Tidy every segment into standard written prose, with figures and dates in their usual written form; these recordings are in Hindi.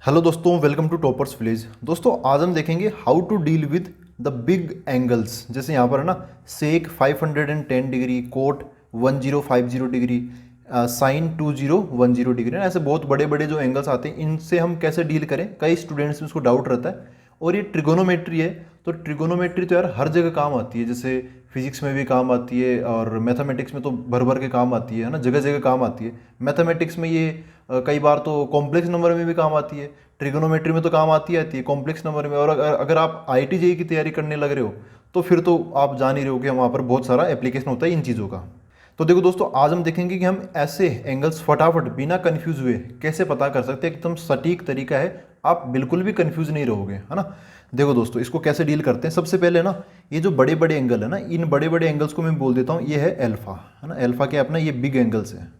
हेलो दोस्तों, वेलकम टू टॉपर्स विलेज। दोस्तों आज हम देखेंगे how to deal with the big angles. जैसे यहाँ पर है ना, sec 510 degree, cot 1050 degree, sine 2010 degree. ऐसे बहुत बड़े बड़े जो एंगल्स आते हैं, इनसे हम कैसे डील करें। कई स्टूडेंट्स में उसको डाउट रहता है। और ये ट्रिगोनोमेट्री है, तो ट्रिगोनोमेट्री तो यार हर जगह काम आती है। जैसे फिजिक्स में भी काम आती है और मैथमेटिक्स में तो भर भर के काम आती है ना, जगह जगह काम आती है। मैथमेटिक्स में ये कई बार तो कॉम्प्लेक्स नंबर में भी काम आती है। ट्रिगोनोमेट्री में तो काम आती है कॉम्प्लेक्स नंबर में। और अगर आप IIT JEE की तैयारी करने लग रहे हो तो फिर तो आप जान ही रहे हो कि वहाँ पर बहुत सारा एप्लीकेशन होता है इन चीज़ों का। तो देखो दोस्तों, आज हम देखेंगे कि हम ऐसे एंगल्स फटाफट बिना कंफ्यूज हुए कैसे पता कर सकते हैं। एकदम सटीक तरीका है, आप बिल्कुल भी कंफ्यूज नहीं रहोगे, है ना। देखो दोस्तों, इसको कैसे डील करते हैं। सबसे पहले ना, ये जो बड़े बड़े एंगल है ना, इन बड़े बड़े एंगल्स को मैं बोल देता हूँ ये है एल्फा, है ना। एल्फा क्या है अपना, ये बिग एंगल्स है।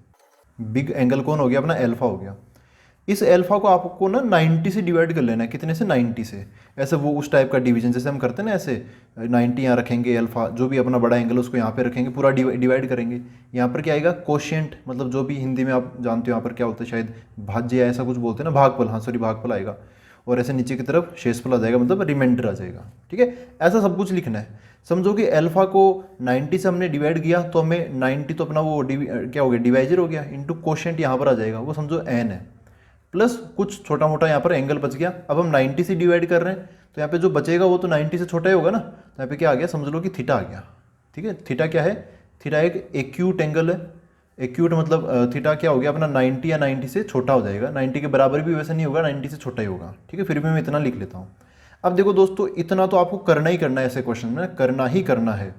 बिग एंगल कौन हो गया अपना, एल्फा हो गया। इस एल्फा को आपको ना 90 से डिवाइड कर लेना है। कितने से, 90 से। ऐसे वो उस टाइप का डिवीजन जैसे हम करते हैं ना, ऐसे 90 यहाँ रखेंगे, एल्फा जो भी अपना बड़ा एंगल उसको यहाँ पे रखेंगे, पूरा डिवाइड करेंगे। यहाँ पर क्या आएगा, कोशिएंट, मतलब जो भी हिंदी में आप जानते हो यहाँ पर क्या होता है, शायद भाज्य या ऐसा कुछ बोलते हैं ना, भागफल, हाँ सॉरी भागफल आएगा। और ऐसे नीचे की तरफ शेषफल आ जाएगा, मतलब रिमाइंडर आ जाएगा। ठीक है, ऐसा सब कुछ लिखना है। समझो कि एल्फा को 90 से हमने डिवाइड किया तो हमें 90 तो अपना वो क्या हो गया, डिवाइजर हो गया, इंटू कोशिएंट यहाँ पर आ जाएगा, वो समझो n है, प्लस कुछ छोटा मोटा यहाँ पर एंगल बच गया। अब हम 90 से डिवाइड कर रहे हैं तो यहाँ पे जो बचेगा वो तो 90 से छोटा ही होगा ना। तो यहाँ पे क्या आ गया, समझ लो कि थीटा आ गया। ठीक है, थीटा क्या है, थीटा एक एक्यूट एंगल है। एक्यूट मतलब थीटा क्या हो गया अपना, 90 या 90 से छोटा हो जाएगा। 90 के बराबर भी वैसे नहीं होगा, 90 से छोटा ही होगा। ठीक है, फिर भी मैं इतना लिख लेता हूँ। अब देखो दोस्तों, इतना तो आपको करना ही करना है, ऐसे क्वेश्चन में करना ही करना है।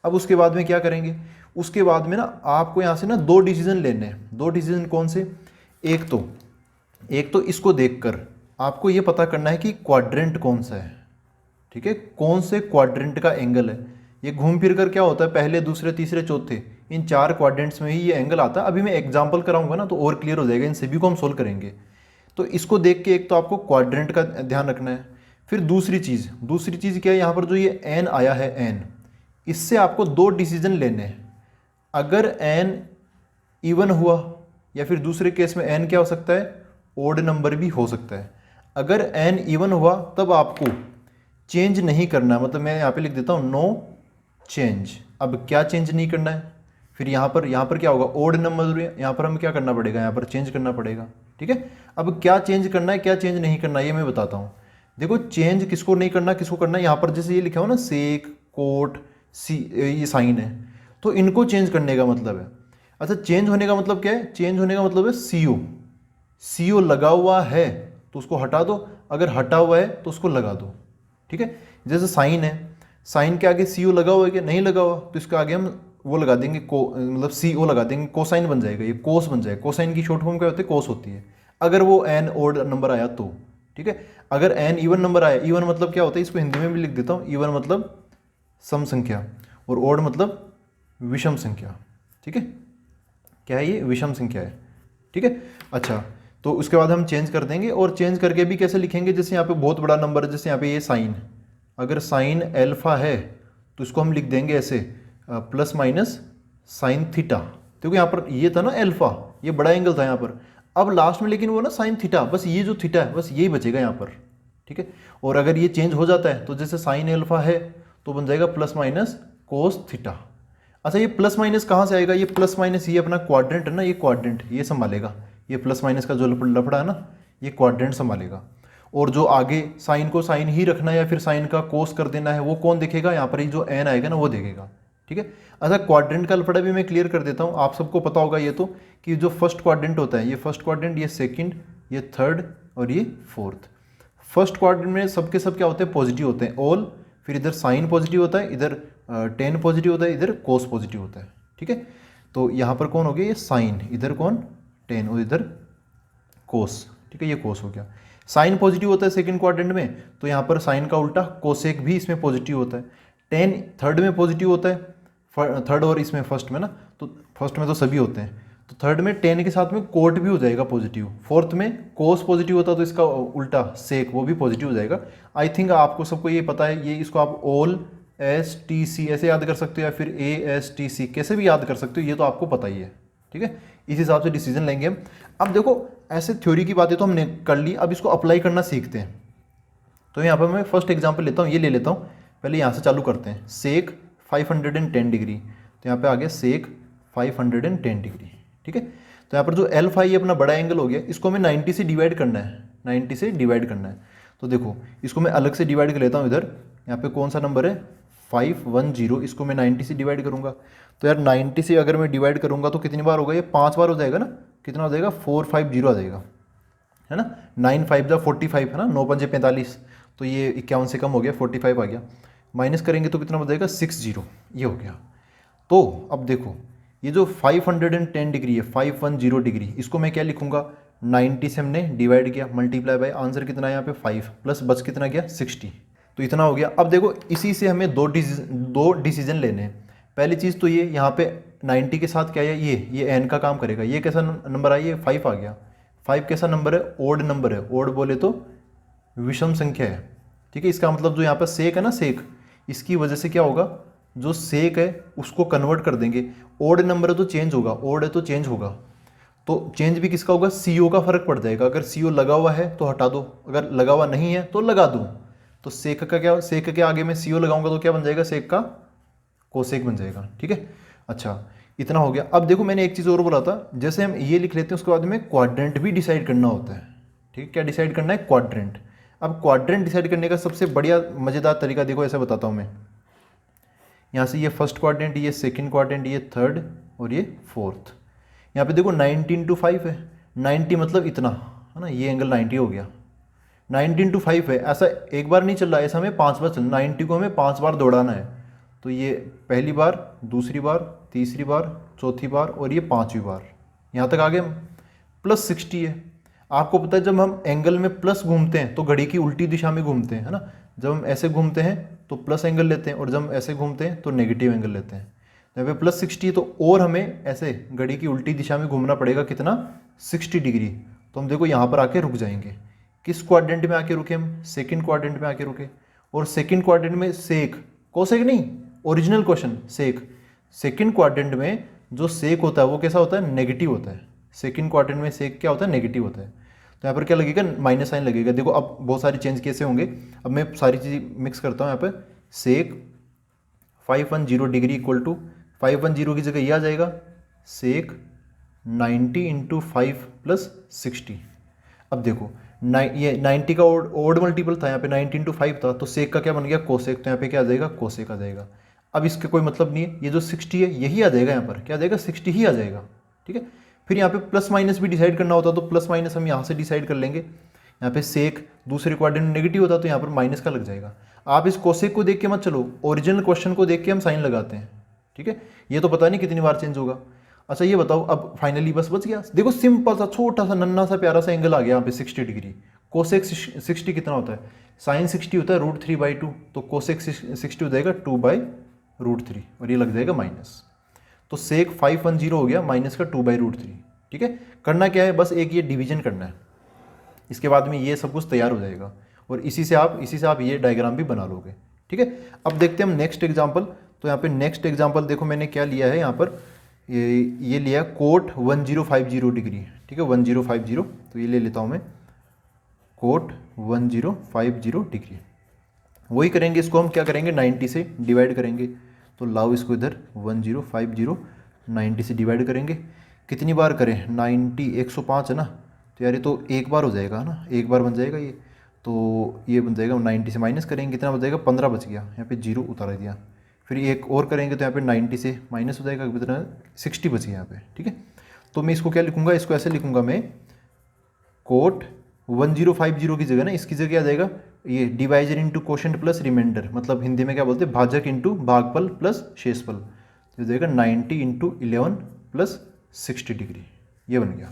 अब उसके बाद में क्या करेंगे, उसके बाद में ना आपको यहाँ से ना दो डिसीजन लेने हैं। दो डिसीजन कौन से, एक तो इसको देखकर आपको ये पता करना है कि क्वाड्रेंट कौन सा है। ठीक है, कौन से क्वाड्रेंट का एंगल है। ये घूम फिर कर क्या होता है, पहले दूसरे तीसरे चौथे, इन 4 क्वाड्रेंट्स में ही ये एंगल आता है। अभी मैं एग्जांपल कराऊंगा ना तो और क्लियर हो जाएगा, इन सभी को हम सोल्व करेंगे। तो इसको देख के एक तो आपको क्वाड्रेंट का ध्यान रखना है। फिर दूसरी चीज़ क्या है, यहाँ पर जो ये एन आया है, एन, इससे आपको दो डिसीजन लेने हैं। अगर एन इवन हुआ, या फिर दूसरे केस में एन क्या हो सकता है, ओड नंबर भी हो सकता है। अगर एन इवन हुआ तब आपको चेंज नहीं करना है, मतलब मैं यहाँ पे लिख देता हूँ नो चेंज। अब क्या चेंज नहीं करना है, फिर यहाँ पर क्या होगा, ओड नंबर, यहाँ पर हम क्या करना पड़ेगा, यहाँ पर चेंज करना पड़ेगा। ठीक है, अब क्या चेंज करना है क्या चेंज नहीं करना है ये मैं बताता हूँ। देखो चेंज किसको नहीं करना किसको करना है, यहाँ पर जैसे ये लिखा हो ना, सेक, कोट, सी, ये साइन है, तो इनको चेंज करने का मतलब है। अच्छा, चेंज होने का मतलब क्या है, चेंज होने का मतलब है सीओ लगा हुआ है तो उसको हटा दो, अगर हटा हुआ है तो उसको लगा दो। ठीक है, जैसे साइन है, साइन के आगे सीओ लगा हुआ है क्या, नहीं लगा हुआ, तो इसके आगे हम वो लगा देंगे, मतलब सीओ लगा देंगे, कोसाइन बन जाएगा, ये कोस बन जाएगा। कोसाइन की शॉर्ट फॉर्म क्या होती है, कोस होती है, अगर वो एन ओड नंबर आया तो। ठीक है, अगर एन इवन नंबर आया, इवन मतलब क्या होता है, इसको हिंदी में भी लिख देता हूँ, इवन मतलब सम संख्या, और ओड मतलब विषम संख्या। ठीक है, क्या है ये, विषम संख्या है। ठीक है, अच्छा, तो उसके बाद हम चेंज कर देंगे। और चेंज करके भी कैसे लिखेंगे, जैसे यहाँ पे बहुत बड़ा नंबर है, जैसे यहाँ पे ये साइन, अगर साइन एल्फा है तो इसको हम लिख देंगे ऐसे प्लस माइनस साइन थीटा। क्योंकि यहाँ पर ये था ना एल्फा, ये बड़ा एंगल था यहाँ पर। अब लास्ट में लेकिन वो ना साइन थीटा, बस ये जो थीटा है बस यही बचेगा यहाँ पर। ठीक है, और अगर ये चेंज हो जाता है तो जैसे साइन एल्फा है तो बन जाएगा प्लस माइनस कोस थीटा। अच्छा, ये प्लस माइनस कहाँ से आएगा, ये प्लस माइनस ये अपना क्वाड्रेंट है ना, ये क्वाड्रेंट ये संभालेगा। ये प्लस माइनस का जो लफड़ा है ना, ये क्वाड्रेंट संभालेगा। और जो आगे साइन को साइन ही रखना है या फिर साइन का कोस कर देना है, वो कौन देखेगा, यहाँ पर ही जो एन आएगा ना वो देखेगा। ठीक है, अच्छा, क्वाड्रेंट का लफड़ा भी मैं क्लियर कर देता हूँ, आप सबको पता होगा ये तो, कि जो फर्स्ट क्वाड्रेंट होता है, ये फर्स्ट क्वाड्रेंट, ये सेकंड, ये थर्ड और ये फोर्थ। फर्स्ट क्वाड्रेंट में सबके सब क्या होते हैं, पॉजिटिव होते हैं, ऑल। फिर इधर साइन पॉजिटिव होता है, इधर टेन पॉजिटिव होता है, इधर कोस पॉजिटिव होता है। ठीक है, तो यहाँ पर कौन हो गया, ये साइन, इधर कौन, टेन, और इधर कोस। ठीक है, ये कोस हो गया। साइन पॉजिटिव होता है सेकंड क्वाड्रेंट में, तो यहाँ पर साइन का उल्टा कोसेक भी इसमें पॉजिटिव होता है। टेन थर्ड में पॉजिटिव होता है, थर्ड और इसमें फर्स्ट में ना, तो फर्स्ट में तो सभी होते हैं, तो थर्ड में टेन के साथ में कोट भी हो जाएगा पॉजिटिव। फोर्थ में कोस पॉजिटिव होता है तो इसका उल्टा सेक वो भी पॉजिटिव हो जाएगा। आई थिंक आपको सबको ये पता है, ये इसको आप ऑल STC ऐसे याद कर सकते हो, या फिर ASTC कैसे भी याद कर सकते हो, ये तो आपको पता ही है। ठीक है, इस हिसाब से डिसीजन लेंगे हम। अब देखो ऐसे थ्योरी की बातें तो हमने कर ली, अब इसको अप्लाई करना सीखते हैं। तो यहाँ पर मैं फर्स्ट एग्जांपल लेता हूँ, ये ले लेता हूँ, पहले यहाँ से चालू करते हैं। सेक 510 डिग्री, तो यहाँ पे आ गया सेक 510 डिग्री, ठीक है। तो यहाँ पर जो एल फाई अपना बड़ा एंगल हो गया, इसको हमें 90 से डिवाइड करना है, 90 से डिवाइड करना है। तो देखो इसको मैं अलग से डिवाइड कर लेता हूँ इधर, यहाँ पे कौन सा नंबर है 510, इसको मैं 90 से डिवाइड करूँगा। तो यार 90 से अगर मैं डिवाइड करूँगा तो कितनी बार होगा, ये 5 बार हो जाएगा ना, कितना हो जाएगा 450 आ जाएगा, है ना। 9 5 जा 45 है ना, 9 5 45, तो ये 51 से कम हो गया, 45 आ गया। माइनस करेंगे तो कितना हो जाएगा 60, ये हो गया। तो अब देखो ये जो 510 डिग्री है, 510 डिग्री, इसको मैं क्या लिखूंगा, 90 से हमने डिवाइड किया, मल्टीप्लाई बाय, आंसर कितना है यहाँ पे 5 प्लस बच कितना गया 60, तो इतना हो गया। अब देखो इसी से हमें दो डिसीजन लेने हैं। पहली चीज़ तो ये यहाँ पे 90 के साथ क्या है, ये एन का काम करेगा, ये कैसा नंबर आई, ये 5 आ गया। 5 कैसा नंबर है, ओड नंबर है, ओड बोले तो विषम संख्या है, ठीक है। इसका मतलब जो यहाँ पर सेक है ना, सेक, इसकी वजह से क्या होगा, जो सेक है उसको कन्वर्ट कर देंगे। ओड नंबर है तो चेंज होगा, ओड है तो चेंज होगा, तो चेंज भी किसका होगा, सीओ का फर्क पड़ जाएगा। अगर सीओ लगा हुआ है तो हटा दो, अगर लगा हुआ नहीं है तो लगा दो। तो सेक का क्या, सेक के आगे में सीओ लगाऊंगा तो क्या बन जाएगा, सेक का कोसेक बन जाएगा, ठीक है। अच्छा इतना हो गया। अब देखो मैंने एक चीज़ और बोला था, जैसे हम ये लिख लेते हैं उसके बाद में क्वाड्रेंट भी डिसाइड करना होता है, ठीक है। क्या डिसाइड करना है, क्वाड्रेंट। अब क्वाड्रेंट डिसाइड करने का सबसे बढ़िया मज़ेदार तरीका देखो, ऐसा बताता हूँ मैं। यहाँ से ये फर्स्ट क्वाड्रेंट, ये सेकंड क्वाड्रेंट, ये थर्ड और ये फोर्थ। यहाँ पे देखो 19/5 है, 90 मतलब इतना, है ना, ये एंगल 90 हो गया। 19/5 है, ऐसा एक बार नहीं चल रहा है, ऐसा हमें 5 बार चलना, 90 को हमें 5 बार दौड़ाना है। तो ये पहली बार, दूसरी बार, तीसरी बार, चौथी बार और ये 5वीं बार, यहाँ तक आ गए। प्लस 60 है। आपको पता है जब हम एंगल में प्लस घूमते हैं तो घड़ी की उल्टी दिशा में घूमते हैं, है ना। जब हम ऐसे घूमते हैं तो प्लस एंगल लेते हैं और जब हम ऐसे घूमते हैं तो नेगेटिव एंगल लेते हैं। यहाँ पे प्लस 60 तो और हमें ऐसे घड़ी की उल्टी दिशा में घूमना पड़ेगा, कितना 60 डिग्री। तो हम देखो यहाँ पर आके रुक जाएंगे। किस क्वाड्रेंट में आके रुके हम, सेकंड क्वाड्रेंट में आके रुके। और सेकंड क्वाड्रेंट में सेक, कोसेक नहीं, ओरिजिनल क्वेश्चन सेक। सेकंड क्वाड्रेंट में जो सेक होता है वो कैसा होता है, नेगेटिव होता है। सेकंड क्वाड्रेंट में सेक क्या होता है, नेगेटिव होता है। तो यहाँ पर क्या लगेगा, माइनस साइन लगेगा। देखो अब बहुत सारे चेंज कैसे होंगे, अब मैं सारी चीज़ मिक्स करता हूँ। यहाँ पर सेक 510 डिग्री इक्वल टू 510 की जगह ये आ जाएगा सेक 90/5 प्लस 60। अब देखो ये 90 का ओड मल्टीपल था, यहाँ पे 90/5 था, तो सेक का क्या बन गया, कोसेक। तो यहाँ पे क्या आ जाएगा, कोसेक आ जाएगा। अब इसका कोई मतलब नहीं है, ये जो 60 है यही आ जाएगा, यहाँ पर क्या आ जाएगा, 60 ही आ जाएगा, ठीक है। फिर यहाँ पे प्लस माइनस भी डिसाइड करना होता तो प्लस माइनस हम यहाँ से डिसाइड कर लेंगे। यहाँ पे सेक दूसरे क्वाड्रेंट नेगेटिव होता तो यहाँ पर माइनस का लग जाएगा। आप इस कोसेक को देख के मत चलो, ओरिजिनल क्वेश्चन को देख के हम साइन लगाते हैं, ठीक है। ये तो पता नहीं कितनी बार चेंज होगा। अच्छा ये बताओ, अब फाइनली बस बच गया। देखो सिंपल सा छोटा सा नन्ना सा प्यारा सा एंगल आ गया यहाँ पे 60 डिग्री। कोसेक 60 कितना होता है, साइन 60 होता है √3/2, तो कोसेक 60 हो जाएगा 2/√3 और ये लग जाएगा माइनस। तो सेक 510 हो गया माइनस का 2/√3, ठीक है। करना क्या है, बस एक ये डिवीजन करना है, इसके बाद में ये सब कुछ तैयार हो जाएगा और इसी से आप ये डायग्राम भी बना लोगे, ठीक है। अब देखते हैं हम नेक्स्ट एग्जाम्पल। तो यहाँ पे नेक्स्ट एग्जाम्पल देखो मैंने क्या लिया है, यहाँ पर ये लिया कोट 1050 डिग्री, ठीक है, 1050। तो ये ले लेता हूँ मैं, कोट 1050 डिग्री। वही करेंगे, इसको हम क्या करेंगे 90 से डिवाइड करेंगे। तो लाओ इसको इधर 1050 90 से डिवाइड करेंगे। कितनी बार करें, 90 105 है ना, तो यार ये तो एक बार हो जाएगा ना, एक बार बन जाएगा ये। तो ये बन जाएगा 90 से माइनस करेंगे, कितना बच जाएगा 15 बच गया, यहाँ पे 0 उतार दिया। फिर एक और करेंगे तो यहाँ पे 90 से माइनस हो जाएगा, कितना 60 बच गया यहाँ पे, ठीक है। तो मैं इसको क्या लिखूँगा, इसको ऐसे लिखूँगा मैं, कोट 1050 की जगह ना, इसकी जगह आ जाएगा ये divisor into quotient plus remainder, मतलब हिंदी में क्या बोलते हैं, भाजक इंटू भागफल प्लस शेषफल। तो जाएगा 90/11 प्लस 60 डिग्री, ये बन गया।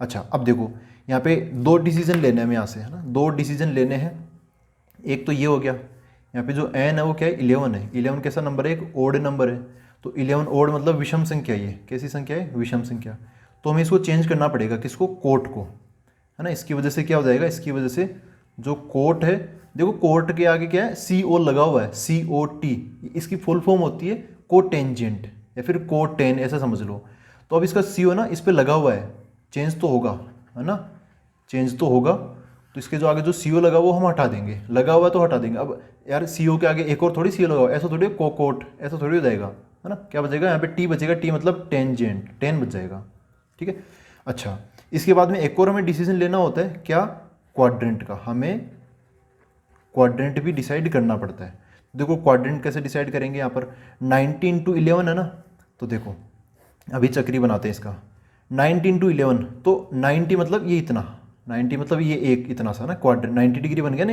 अच्छा अब देखो यहाँ पे दो डिसीजन लेने हैं हमें यहाँ से, है ना, दो डिसीजन लेने हैं। एक तो ये हो गया, यहाँ पे जो एन है वो क्या है, 11 है। 11 कैसा नंबर है, एक ओड नंबर है। तो 11 ओड मतलब विषम संख्या, ये कैसी संख्या है, विषम संख्या। तो हमें इसको चेंज करना पड़ेगा, किसको, कोट को, है ना। इसकी वजह से क्या हो जाएगा, इसकी वजह से जो कोट है, देखो कोट के आगे क्या है, CO लगा हुआ है, COT, इसकी फुल फॉर्म होती है कोटेंजेंट या फिर कोटेन, ऐसा समझ लो। तो अब इसका CO ना इस पर लगा हुआ है, चेंज तो होगा, है ना, चेंज तो होगा। तो इसके जो आगे जो CO लगा वो हम हटा देंगे, लगा हुआ तो हटा देंगे। अब यार CO के आगे एक और थोड़ी CO लगा हुआ, ऐसा थोड़ी कोकोट, ऐसा थोड़ी हो जाएगा, है ना। क्या बचेगा यहाँ पे, T बचेगा, T मतलब टेंजेंट, टेन बच जाएगा, ठीक है। अच्छा, इसके बाद में एक और हमें डिसीजन लेना होता है, क्या, क्वाड्रेंट का। हमें क्वाड्रेंट भी डिसाइड करना पड़ता है। देखो क्वाड्रेंट कैसे डिसाइड करेंगे, यहाँ पर 90 × 11 है ना, तो देखो अभी चक्री बनाते हैं इसका। 90 × 11 तो 90 मतलब ये इतना, 90 मतलब ये एक इतना सा ना, क्वाड्रेंट 90 डिग्री बन गया ना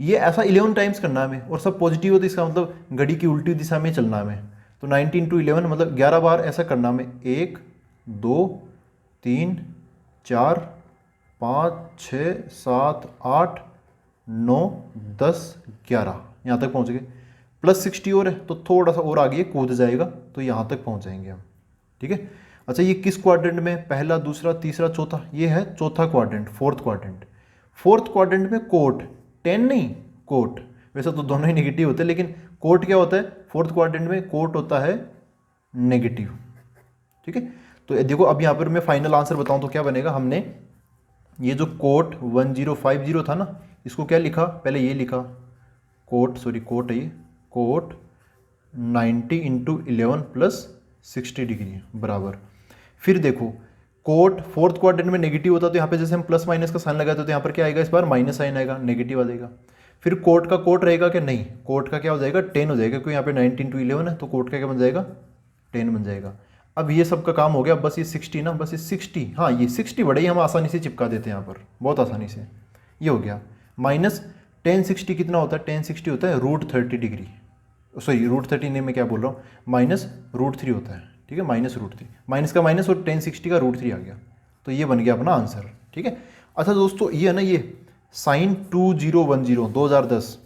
ये ऐसा 11 टाइम्स करना है हमें, और सब पॉजिटिव हो तो इसका मतलब घड़ी की उल्टी दिशा में चलना है हमें। तो 90 × 11 मतलब 11 बार ऐसा करना हमें, 1 2 3 4 5 6 7 8 9 10 11, यहाँ तक पहुँच गए। प्लस 60 और है तो थोड़ा सा और आगे कूद जाएगा, तो यहाँ तक पहुँच जाएंगे हम, ठीक है। अच्छा, ये किस क्वाड्रेंट में, पहला, दूसरा, तीसरा, चौथा, ये है चौथा quadrant, fourth quadrant. Fourth quadrant में कोट, 10 नहीं, कोट, वैसे तो दोनों ही नेगेटिव होते हैं, लेकिन कोट क्या होता है, फोर्थ क्वाड्रेंट में कोट होता है नेगेटिव, ठीक है। तो देखो अब यहाँ पर मैं फाइनल आंसर बताऊँ तो क्या बनेगा, हमने ये जो कोट 1050 था ना, इसको क्या लिखा, पहले ये लिखा कोट, सॉरी कोट है ये, कोट 90 × 11 प्लस 60 डिग्री बराबर। फिर देखो कोट फोर्थ क्वाड्रेंट में नेगेटिव होता तो यहाँ पे जैसे हम प्लस माइनस का साइन लगाते तो यहाँ पर क्या आएगा, इस बार माइनस साइन आएगा, नेगेटिव आ जाएगा। फिर कोट का कोट रहेगा क्या, नहीं, कोट का क्या हो जाएगा, 10 हो जाएगा, क्योंकि यहाँ पे 90 × 11 है, तो कोट का क्या बन जाएगा, 10 बन जाएगा। अब ये सब का काम हो गया, बस ये 60 ना, बस ये 60, हाँ ये 60 बड़े ही हम आसानी से चिपका देते हैं यहाँ पर, बहुत आसानी से। ये हो गया माइनस tan 60 कितना होता है, tan 60 होता है √30 डिग्री, सॉरी √30 नहीं, मैं क्या बोल रहा हूँ, माइनस √3 होता है, ठीक है, माइनस √3, माइनस का माइनस और tan 60 का √3 आ गया, तो ये बन गया अपना आंसर, ठीक है। अच्छा दोस्तों, ये है ना, ये sin 2010,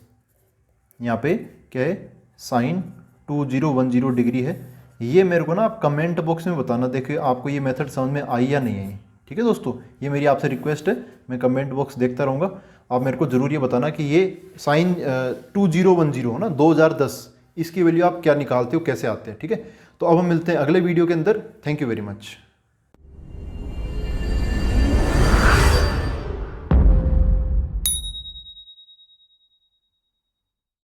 यहाँ पे क्या है, sin 2010 डिग्री है। ये मेरे को ना आप कमेंट बॉक्स में बताना, देखिए आपको ये मेथड समझ में आई या नहीं आई, ठीक है दोस्तों। ये मेरी आपसे रिक्वेस्ट है, मैं कमेंट बॉक्स देखता रहूँगा, आप मेरे को ज़रूर ये बताना कि ये sin 2010 है ना, 2010, इसकी वैल्यू आप क्या निकालते हो, कैसे आते हैं, ठीक है। तो अब हम मिलते हैं अगले वीडियो के अंदर। Thank you very much.